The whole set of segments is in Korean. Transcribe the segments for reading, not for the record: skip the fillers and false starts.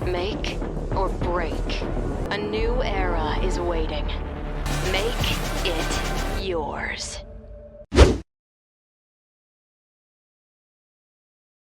Make or break. A new era is waiting. Make it yours.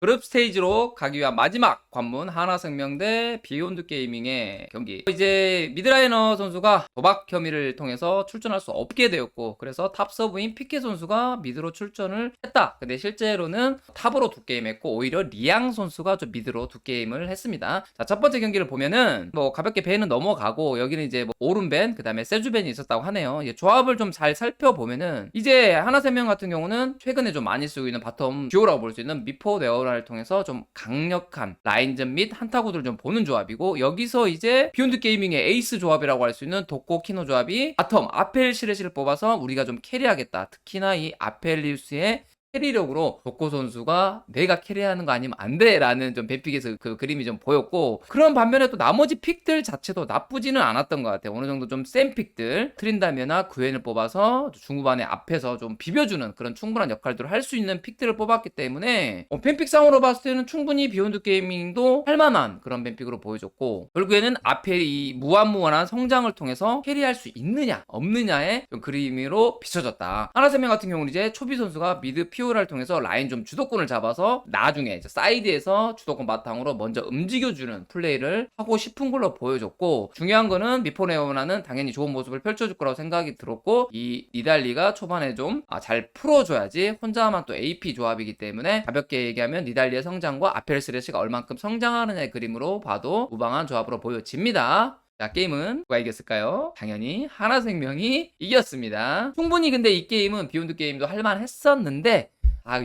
그룹 스테이지로 가기 위한 마지막 관문 하나생명 대 비욘드 게이밍의 경기. 이제 미드라이너 선수가 도박 혐의를 통해서 출전할 수 없게 되었고, 그래서 탑 서브인 피케 선수가 미드로 출전을 했다. 근데 실제로는 탑으로 두 게임 했고, 오히려 리앙 선수가 좀 미드로 두 게임을 했습니다. 자, 첫 번째 경기를 보면은 뭐 가볍게 벤은 넘어가고, 여기는 이제 뭐 오른벤, 그 다음에 세주벤이 있었다고 하네요. 조합을 좀 잘 살펴보면은 이제 하나생명 같은 경우는 최근에 좀 많이 쓰고 있는 바텀 듀오라고 볼 수 있는 미포 네오라를 통해서 좀 강력한 라인전 및 한타구들을 좀 보는 조합이고, 여기서 이제 비욘드 게이밍의 에이스 조합이라고 할 수 있는 도코 키노 조합이 바텀 아펠 시레시를 뽑아서 우리가 좀 캐리하겠다. 특히나 이 아펠리우스의 캐리력으로 도코 선수가 내가 캐리하는 거 아니면 안 돼 라는 좀 뱀픽에서 그 그림이 좀 보였고, 그런 반면에 또 나머지 픽들 자체도 나쁘지는 않았던 것 같아요. 어느 정도 좀 센 픽들, 트린다메나 구엔을 뽑아서 중후반에 앞에서 좀 비벼주는 그런 충분한 역할들을 할 수 있는 픽들을 뽑았기 때문에 뱀픽상으로 봤을 때는 충분히 비욘드 게이밍도 할만한 그런 뱀픽으로 보여줬고, 결국에는 앞에 이 무한무한한 성장을 통해서 캐리할 수 있느냐 없느냐의 좀 그림으로 비춰졌다. 하나생명 같은 경우는 이제 초비 선수가 미드 피오라를 통해서 라인 좀 주도권을 잡아서 나중에 사이드에서 주도권 바탕으로 먼저 움직여주는 플레이를 하고 싶은 걸로 보여줬고, 중요한 거는 미포네오나는 당연히 좋은 모습을 펼쳐줄 거라고 생각이 들었고, 이 니달리가 초반에 좀 잘 풀어줘야지, 혼자만 또 AP 조합이기 때문에 가볍게 얘기하면 니달리의 성장과 아펠스레시가 얼만큼 성장하느냐의 그림으로 봐도 무방한 조합으로 보여집니다. 자, 게임은 누가 이겼을까요? 당연히 하나생명이 이겼습니다. 충분히 근데 이 게임은 비욘드 게임도 할만했었는데,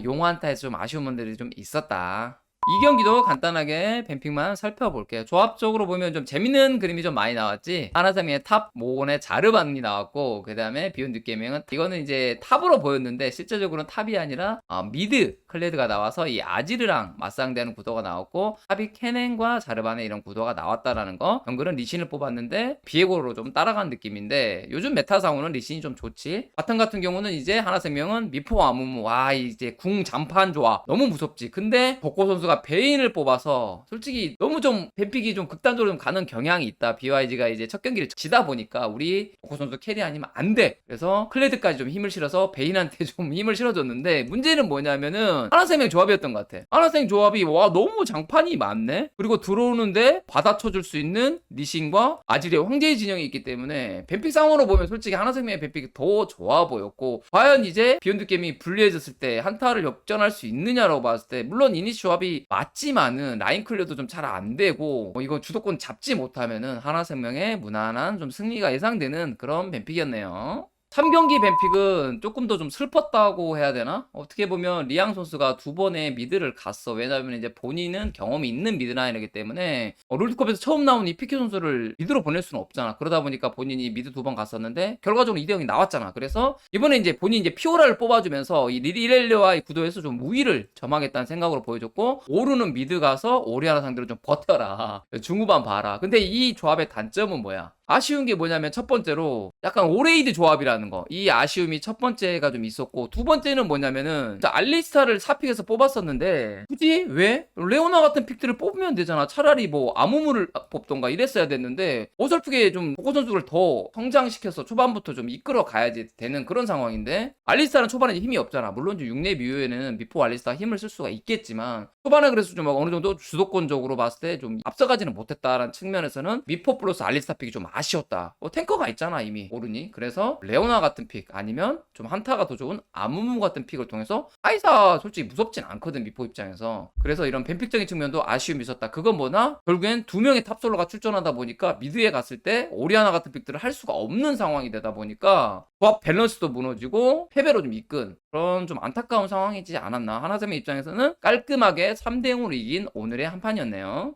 용한타에서 좀 아쉬운 분들이 좀 있었다. 이 경기도 간단하게 뱀픽만 살펴볼게요. 조합적으로 보면 좀 재밌는 그림이 좀 많이 나왔지. 하나생명의 탑 모건의 자르반이 나왔고, 그 다음에 비욘드 게이밍은 이거는 이제 탑으로 보였는데 실제적으로는 탑이 아니라 미드 클레드가 나와서 이 아지르랑 맞상대하는 구도가 나왔고, 탑이 케넨과 자르반의 이런 구도가 나왔다라는 거. 정글은 리신을 뽑았는데 비에고로 좀 따라간 느낌인데, 요즘 메타상으로는 리신이 좀 좋지. 바텀 같은 경우는 이제 하나생명은 미포 아무무, 이제 궁 잔판 조합 너무 무섭지. 근데 덕고 선수가 베인을 뽑아서 솔직히 너무 좀 뱀픽이 좀 극단적으로 좀 가는 경향이 있다. BYG가 이제 첫 경기를 지다 보니까 우리 덕고 선수 캐리 아니면 안 돼. 그래서 클레드까지 좀 힘을 실어서 베인한테 좀 힘을 실어줬는데, 문제는 뭐냐면은 하나생명 조합이었던 것 같아. 하나생명 조합이 너무 장판이 많네. 그리고 들어오는데 받아쳐줄 수 있는 리신과 아지르의 황제의 진영이 있기 때문에 뱀픽상으로 보면 솔직히 하나생명의 뱀픽이 더 좋아 보였고, 과연 이제 비욘드 게임이 불리해졌을 때 한타를 역전할 수 있느냐라고 봤을 때, 물론 이니시 조합이 맞지만은 라인 클리어도 좀 잘 안 되고, 이거 주도권 잡지 못하면은 하나생명의 무난한 좀 승리가 예상되는 그런 뱀픽이었네요. 3경기 뱀픽은 조금 더 좀 슬펐다고 해야 되나? 어떻게 보면 리앙 선수가 두 번의 미드를 갔어. 왜냐면 이제 본인은 경험이 있는 미드라이너이기 때문에 롤드컵에서 처음 나온 이 피케 선수를 미드로 보낼 수는 없잖아. 그러다 보니까 본인이 미드 두 번 갔었는데 결과적으로 2대0이 나왔잖아. 그래서 이번에 이제 본인이 이제 피오라를 뽑아주면서 이 리렐리와의 구도에서 좀 우위를 점하겠다는 생각으로 보여줬고, 오르는 미드 가서 오리아나 상대로 좀 버텨라. 중후반 봐라. 근데 이 조합의 단점은 뭐야? 아쉬운 게 뭐냐면, 첫 번째로 약간 오레이드 조합이라는 거, 이 아쉬움이 첫 번째가 좀 있었고, 두 번째는 뭐냐면은 알리스타를 4픽에서 뽑았었는데 굳이 왜 레오나 같은 픽들을 뽑으면 되잖아. 차라리 뭐 아무무를 뽑던가 이랬어야 됐는데, 어설프게 좀 보고 선수를 더 성장시켜서 초반부터 좀 이끌어 가야지 되는 그런 상황인데, 알리스타는 초반에 힘이 없잖아. 물론 6렙 이후에는 미포 알리스타가 힘을 쓸 수가 있겠지만, 초반에 그래서 좀 어느 정도 주도권적으로 봤을 때 좀 앞서가지는 못했다라는 측면에서는 미포 플러스 알리스타 픽이 좀 아쉬웠다. 탱커가 있잖아 이미 오르니. 그래서 레오나 같은 픽, 아니면 좀 한타가 더 좋은 아무무 같은 픽을 통해서, 카이사 솔직히 무섭진 않거든 미포 입장에서. 그래서 이런 뱀픽적인 측면도 아쉬움이 있었다. 그건 뭐나, 결국엔 두 명의 탑솔로가 출전하다 보니까 미드에 갔을 때 오리아나 같은 픽들을 할 수가 없는 상황이 되다 보니까 조합 밸런스도 무너지고 패배로 좀 이끈 그런 좀 안타까운 상황이지 않았나. 하나생명 입장에서는 깔끔하게 3대0으로 이긴 오늘의 한판이었네요.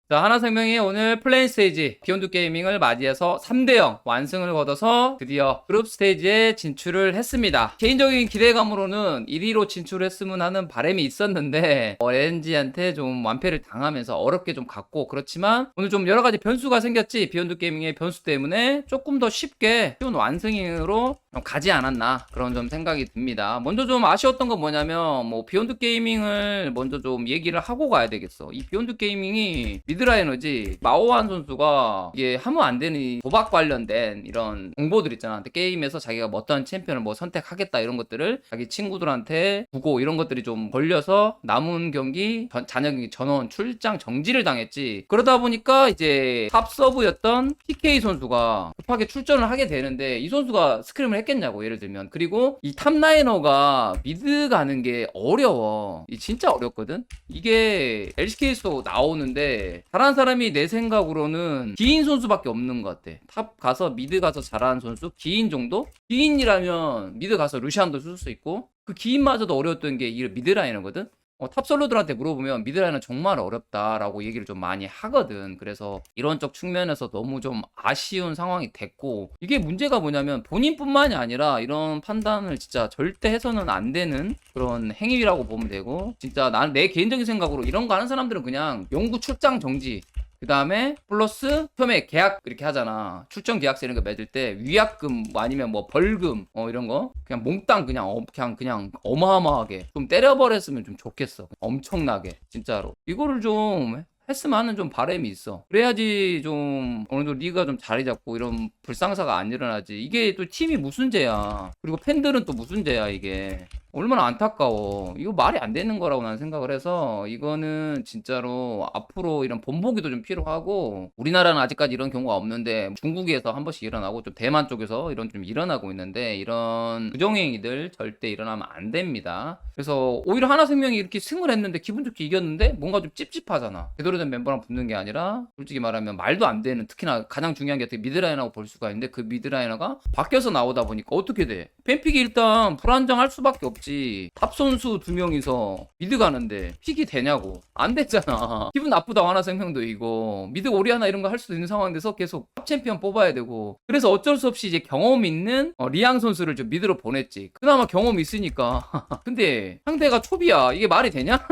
자, 하나생명이 오늘 플레인 스테이지 비욘드 게이밍을 맞이해서 3대0 완승을 거둬서 드디어 그룹 스테이지에 진출을 했습니다. 개인적인 기대감으로는 1위로 진출했으면 하는 바람이 있었는데 LNG한테 좀 완패를 당하면서 어렵게 좀 갔고, 그렇지만 오늘 좀 여러가지 변수가 생겼지, 비욘드 게이밍의 변수 때문에 조금 더 쉽게 쉬운 완승으로 가지 않았나, 그런 좀 생각이 듭니다. 먼저 좀 아쉬웠던 건 뭐냐면, 뭐 비욘드 게이밍을 먼저 좀 얘기를 하고 가야 되겠어. 이 비욘드 게이밍이 미드라이너지, 마오한 선수가 이게 하면 안 되는 이 도박 관련된 이런 정보들 있잖아. 게임에서 자기가 뭐 어떤 챔피언을 뭐 선택하겠다 이런 것들을 자기 친구들한테 주고, 이런 것들이 좀 걸려서 남은 경기 잔여 경기 전원 출장 정지를 당했지. 그러다 보니까 이제 탑 서브였던 PK 선수가 급하게 출전을 하게 되는데, 이 선수가 스크림을 했겠냐고, 예를 들면. 그리고 이 탑라이너가 미드 가는 게 어려워. 진짜 어렵거든. 이게 LCK에서 나오는데 잘하는 사람이 내 생각으로는 기인 선수밖에 없는 것 같아. 탑 가서 미드 가서 잘하는 선수 기인 정도? 기인이라면 미드 가서 루시안도 쓸 수 있고, 그 기인마저도 어려웠던 게 이 미드라이너거든. 탑솔로들한테 물어보면 미드라인은 정말 어렵다라고 얘기를 좀 많이 하거든. 그래서 이런 쪽 측면에서 너무 좀 아쉬운 상황이 됐고, 이게 문제가 뭐냐면 본인뿐만이 아니라 이런 판단을 진짜 절대 해서는 안 되는 그런 행위라고 보면 되고, 진짜 난 내 개인적인 생각으로 이런 거 하는 사람들은 그냥 영구 출장 정지, 그 다음에 플러스 처음에 계약 이렇게 하잖아. 출전 계약서 이런 거 맺을 때 위약금 뭐 아니면 뭐 벌금 이런 거 그냥 몽땅 그냥 어마어마하게 좀 때려버렸으면 좀 좋겠어. 엄청나게 진짜로 이거를 좀 했으면 하는 좀 바람이 있어. 그래야지 좀 어느 정도 리그가 좀 자리 잡고 이런 불상사가 안 일어나지. 이게 또 팀이 무슨 죄야. 그리고 팬들은 또 무슨 죄야. 이게 얼마나 안타까워. 이거 말이 안 되는 거라고 나는 생각을 해서, 이거는 진짜로 앞으로 이런 본보기도 좀 필요하고, 우리나라는 아직까지 이런 경우가 없는데 중국에서 한 번씩 일어나고 좀 대만 쪽에서 이런 좀 일어나고 있는데, 이런 부정행위들 절대 일어나면 안 됩니다. 그래서 오히려 하나생명이 이렇게 승을 했는데 기분 좋게 이겼는데 뭔가 좀 찝찝하잖아. 제대로 된 멤버랑 붙는 게 아니라 솔직히 말하면 말도 안 되는, 특히나 가장 중요한 게 미드라이너라고 볼 수가 있는데, 그 미드라이너가 바뀌어서 나오다 보니까 어떻게 돼? 뱀픽이 일단 불안정할 수밖에 없지. 탑 선수 2명이서 미드 가는데 픽이 되냐고. 안 됐잖아. 기분 나쁘다. 하나생명도 이거 미드 오리아나 이런 거 할 수도 있는 상황에서 계속 탑 챔피언 뽑아야 되고, 그래서 어쩔 수 없이 이제 경험 있는 리앙 선수를 좀 미드로 보냈지. 그나마 경험이 있으니까. 근데 상대가 초비야. 이게 말이 되냐?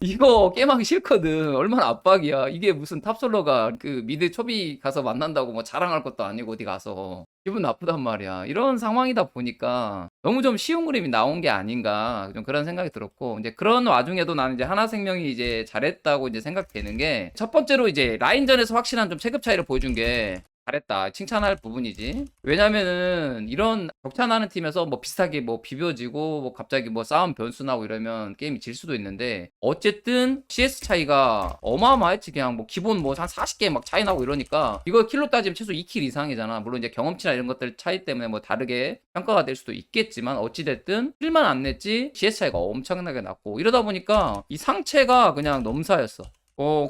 이거 게임하기 싫거든. 얼마나 압박이야. 이게 무슨 탑솔러가 그 미드 초비 가서 만난다고 뭐 자랑할 것도 아니고 어디 가서 기분 나쁘단 말이야. 이런 상황이다 보니까 너무 좀 쉬운 그림이 나온 게 아닌가, 좀 그런 생각이 들었고, 이제 그런 와중에도 나는 이제 하나생명이 이제 잘했다고 이제 생각되는 게, 첫 번째로 이제 라인전에서 확실한 좀 체급 차이를 보여준 게 잘했다, 칭찬할 부분이지. 왜냐면은 이런 격차나는 팀에서 뭐 비슷하게 뭐 비벼지고 뭐 갑자기 뭐 싸움 변수 나고 이러면 게임이 질 수도 있는데, 어쨌든 CS 차이가 어마어마했지. 그냥 뭐 기본 뭐 한 40개 막 차이 나고 이러니까, 이거 킬로 따지면 최소 2킬 이상이잖아. 물론 이제 경험치나 이런 것들 차이 때문에 뭐 다르게 평가가 될 수도 있겠지만, 어찌됐든 킬만 안 냈지 CS 차이가 엄청나게 났고, 이러다 보니까 이 상체가 그냥 넘사였어.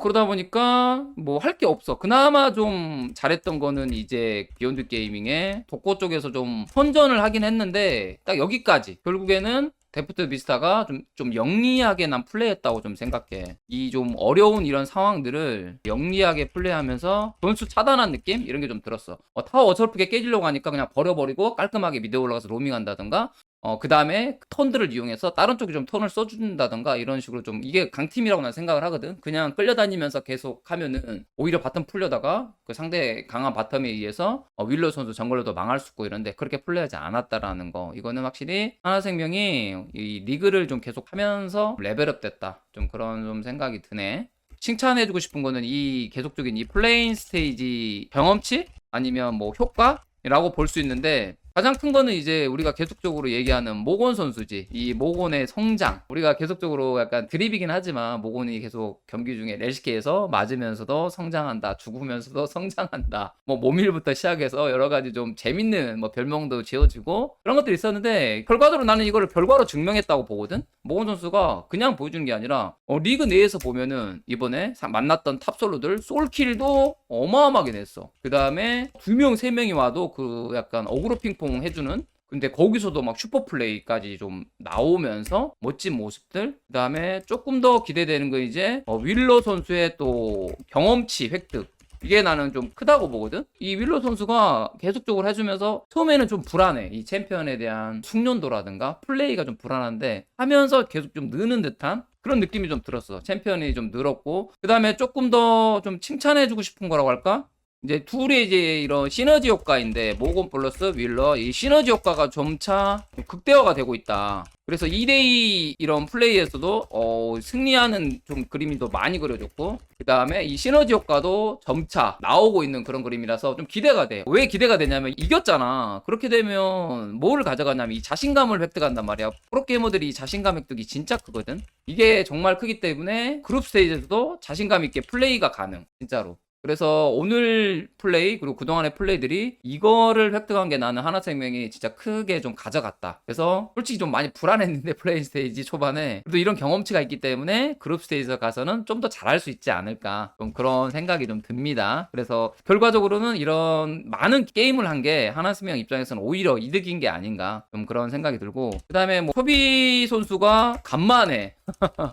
그러다 보니까 뭐 할 게 없어. 그나마 좀 잘했던 거는 이제 비욘드 게이밍의 독고 쪽에서 좀 선전을 하긴 했는데, 딱 여기까지. 결국에는 데프트 비스타가 좀 영리하게 난 플레이했다고 좀 생각해. 이 좀 어려운 이런 상황들을 영리하게 플레이하면서 변수 차단한 느낌? 이런 게 좀 들었어. 타워 어설프게 깨지려고 하니까 그냥 버려버리고 깔끔하게 미드 올라가서 로밍한다던가, 그 다음에 턴들을 이용해서 다른 쪽에 좀 턴을 써준다던가, 이런 식으로 좀, 이게 강팀이라고 난 생각을 하거든. 그냥 끌려다니면서 계속 하면은 오히려 바텀 풀려다가 그 상대 강한 바텀에 의해서 윌러 선수 정글러도 망할 수 있고 이런데, 그렇게 플레이하지 않았다라는 거. 이거는 확실히 하나생명이 이 리그를 좀 계속 하면서 레벨업 됐다, 좀 그런 좀 생각이 드네. 칭찬해주고 싶은 거는 이 계속적인 이 플레인 스테이지 경험치 아니면 뭐 효과라고 볼 수 있는데, 가장 큰 거는 이제 우리가 계속적으로 얘기하는 모곤 선수지. 이 모곤의 성장. 우리가 계속적으로 약간 드립이긴 하지만, 모곤이 계속 경기 중에 LCK에서 맞으면서도 성장한다, 죽으면서도 성장한다, 뭐 모밀부터 시작해서 여러 가지 좀 재밌는 뭐 별명도 지어지고 그런 것들이 있었는데, 결과적으로 나는 이거를 결과로 증명했다고 보거든. 모곤 선수가 그냥 보여주는 게 아니라 리그 내에서 보면은 이번에 만났던 탑솔로들 솔킬도 어마어마하게 냈어. 그 다음에 2명 3명이 와도 그 약간 어그로 핑퐁 해주는 근데 거기서도 막 슈퍼플레이까지 좀 나오면서 멋진 모습들. 그 다음에 조금 더 기대되는 건 이제 윌러 선수의 또 경험치 획득. 이게 나는 좀 크다고 보거든. 이 윌러 선수가 계속적으로 해주면서 처음에는 좀 불안해. 이 챔피언에 대한 숙련도라든가 플레이가 좀 불안한데 하면서 계속 좀 느는 듯한 그런 느낌이 좀 들었어. 챔피언이 좀 늘었고 그 다음에 조금 더 좀 칭찬해주고 싶은 거라고 할까? 이제 둘이 이제 이런 시너지 효과인데 모건 플러스 윌러 이 시너지 효과가 점차 극대화가 되고 있다. 그래서 2대2 이런 플레이에서도 승리하는 좀 그림이 더 많이 그려졌고 그 다음에 이 시너지 효과도 점차 나오고 있는 그런 그림이라서 좀 기대가 돼. 왜 기대가 되냐면 이겼잖아. 그렇게 되면 뭐를 가져가냐면 이 자신감을 획득한단 말이야. 프로게이머들이 이 자신감 획득이 진짜 크거든. 이게 정말 크기 때문에 그룹 스테이지에서도 자신감 있게 플레이가 가능. 진짜로. 그래서 오늘 플레이 그리고 그동안의 플레이들이 이거를 획득한 게 나는 하나생명이 진짜 크게 좀 가져갔다. 그래서 솔직히 좀 많이 불안했는데 플레이 스테이지 초반에 그래도 이런 경험치가 있기 때문에 그룹 스테이지에 가서는 좀 더 잘할 수 있지 않을까 좀 그런 생각이 좀 듭니다. 그래서 결과적으로는 이런 많은 게임을 한 게 하나생명 입장에서는 오히려 이득인 게 아닌가 좀 그런 생각이 들고 그 다음에 뭐 초비 선수가 간만에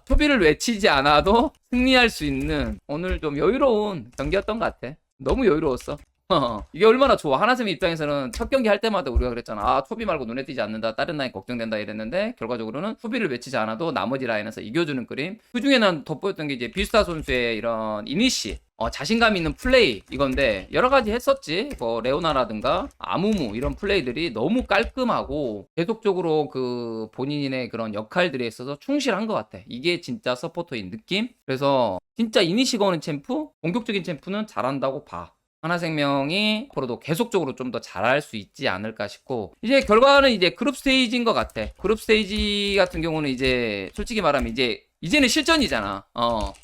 초비를 외치지 않아도 승리할 수 있는 오늘 좀 여유로운 경기였던 것 같아. 너무 여유로웠어. 이게 얼마나 좋아. 하나쌤 입장에서는 첫 경기 할 때마다 우리가 그랬잖아. 아, 초비 말고 눈에 띄지 않는다. 다른 라인 걱정된다 이랬는데 결과적으로는 초비를 외치지 않아도 나머지 라인에서 이겨주는 그림. 그 중에 난 돋보였던 게 이제 비스타 선수의 이런 이니시. 자신감 있는 플레이 이건데 여러 가지 했었지. 뭐 레오나라든가 아무무 이런 플레이들이 너무 깔끔하고 계속적으로 그 본인의 그런 역할들에 있어서 충실한 것 같아. 이게 진짜 서포터인 느낌. 그래서 진짜 이니시 거는 챔프, 공격적인 챔프는 잘한다고 봐. 하나생명이 앞으로도 계속적으로 좀 더 잘할 수 있지 않을까 싶고 이제 결과는 이제 그룹 스테이지인 것 같아. 그룹 스테이지 같은 경우는 이제 솔직히 말하면 이제는 실전이잖아.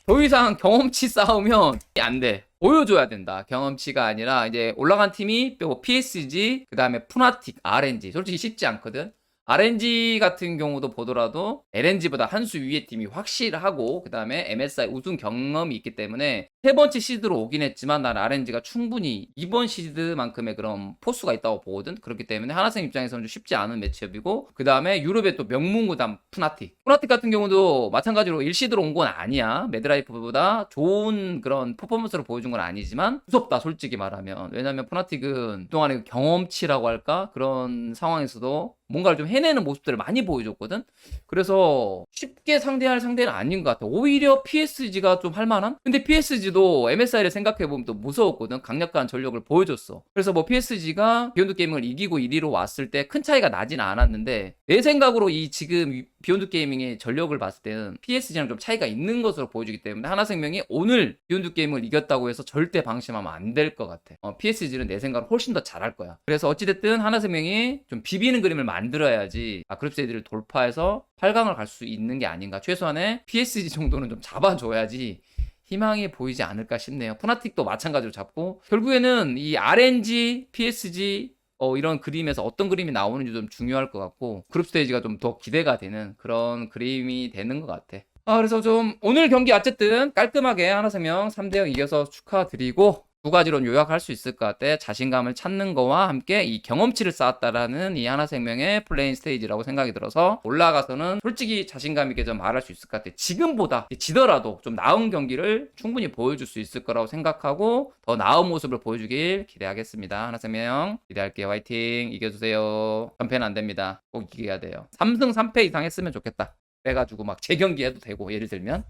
더 이상 경험치 싸우면 안 돼. 보여줘야 된다. 경험치가 아니라 이제 올라간 팀이 PSG, 그 다음에 푸나틱, RNG. 솔직히 쉽지 않거든. RNG 같은 경우도 보더라도 LNG보다 한 수 위의 팀이 확실하고 그 다음에 MSI 우승 경험이 있기 때문에 세 번째 시드로 오긴 했지만 난 RNG가 충분히 이번 시드만큼의 그런 포스가 있다고 보거든. 그렇기 때문에 하나생 입장에서는 좀 쉽지 않은 매치업이고 그 다음에 유럽의 또 명문구단 푸나틱 같은 경우도 마찬가지로 1시드로 온 건 아니야. 매드라이프보다 좋은 그런 퍼포먼스를 보여준 건 아니지만 무섭다 솔직히 말하면. 왜냐면 푸나틱은 그동안의 경험치라고 할까 그런 상황에서도 뭔가를 좀 해내는 모습들을 많이 보여줬거든. 그래서 쉽게 상대할 상대는 아닌 것 같아. 오히려 PSG가 좀 할만한? 근데 PSG도 MSI를 생각해보면 또 무서웠거든. 강력한 전력을 보여줬어. 그래서 뭐 PSG가 비욘드 게이밍을 이기고 1위로 왔을 때 큰 차이가 나진 않았는데 내 생각으로 이 지금 비욘드 게이밍의 전력을 봤을 때는 PSG랑 좀 차이가 있는 것으로 보여주기 때문에 하나생명이 오늘 비욘드 게이밍을 이겼다고 해서 절대 방심하면 안 될 것 같아. PSG는 내 생각으로 훨씬 더 잘할 거야. 그래서 어찌됐든 하나생명이 좀 비비는 그림을 만들어야지 그룹 스테이지를 돌파해서 8강을 갈 수 있는 게 아닌가. 최소한의 PSG 정도는 좀 잡아줘야지 희망이 보이지 않을까 싶네요. 푸나틱도 마찬가지로 잡고 결국에는 이 RNG, PSG 이런 그림에서 어떤 그림이 나오는지 좀 중요할 것 같고 그룹 스테이지가 좀 더 기대가 되는 그런 그림이 되는 것 같아. 그래서 좀 오늘 경기 어쨌든 깔끔하게 하나생명 3대0 이겨서 축하드리고 두 가지로 요약할 수 있을 것 같아. 자신감을 찾는 거와 함께 이 경험치를 쌓았다라는 이 하나생명의 플레인 스테이지라고 생각이 들어서 올라가서는 솔직히 자신감 있게 좀 말할 수 있을 것 같아. 지금보다 지더라도 좀 나은 경기를 충분히 보여줄 수 있을 거라고 생각하고 더 나은 모습을 보여주길 기대하겠습니다. 하나생명 기대할게요. 화이팅. 이겨주세요. 전패는 안 됩니다. 꼭 이겨야 돼요. 3승 3패 이상 했으면 좋겠다. 그래가지고 막 재경기 해도 되고 예를 들면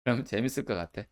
그러면 재밌을 것 같아.